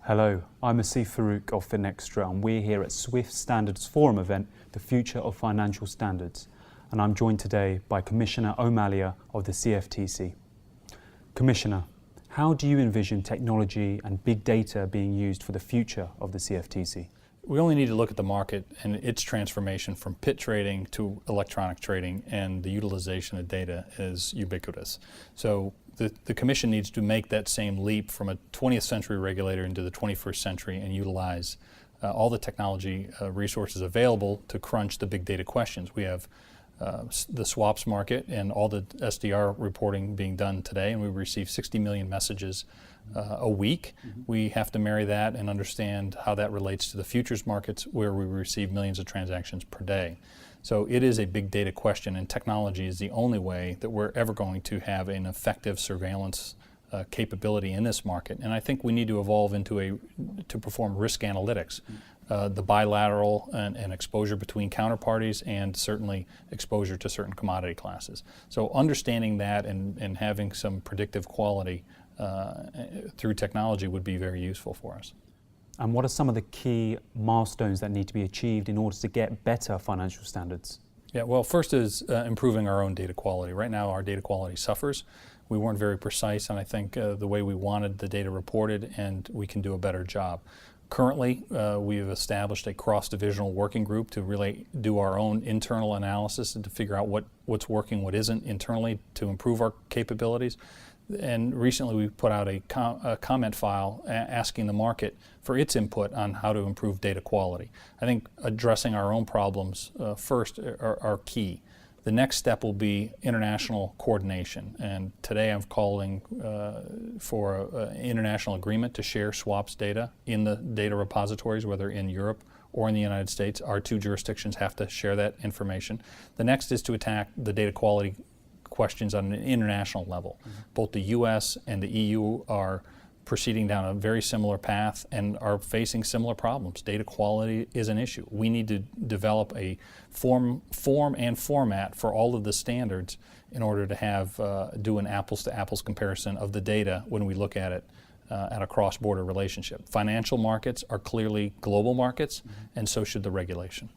Hello, I'm Asif Farouk of Finextra, and we're here at Swift Standards Forum event, The Future of Financial Standards. And I'm joined today by Commissioner O'Malley of the CFTC. Commissioner, how do you envision technology and big data being used for the future of the CFTC? We only need to look at the market and its transformation from pit trading to electronic trading, and the utilization of data is ubiquitous. So the Commission needs to make that same leap from a 20th century regulator into the 21st century and utilize all the technology resources available to crunch the big data questions. We have the swaps market and all the SDR reporting being done today, and we receive 60 million messages a week. We have to marry that and understand how that relates to the futures markets, where we receive millions of transactions per day. So it is a big data question, and technology is the only way that we're ever going to have an effective surveillance capability in this market. And I think we need to evolve into to perform risk analytics, the bilateral and exposure between counterparties, and certainly exposure to certain commodity classes. So understanding that and having some predictive quality through technology would be very useful for us. And what are some of the key milestones that need to be achieved in order to get better financial standards? Yeah, well, first is improving our own data quality. Right now, our data quality suffers. We weren't very precise, and I think the way we wanted the data reported, and we can do a better job. Currently, we've established a cross-divisional working group to really do our own internal analysis and to figure out what's working, what isn't internally, to improve our capabilities. And recently we put out a comment file asking the market for its input on how to improve data quality. I think addressing our own problems first are key. The next step will be international coordination, and today I'm calling for an international agreement to share swaps data in the data repositories, whether in Europe or in the United States. Our two jurisdictions have to share that information. The next is to attack the data quality questions on an international level. Both the US and the EU are proceeding down a very similar path and are facing similar problems. Data quality is an issue. We need to develop a form and format for all of the standards in order to have do an apples to apples comparison of the data when we look at it at a cross-border relationship. Financial markets are clearly global markets, and so should the regulation.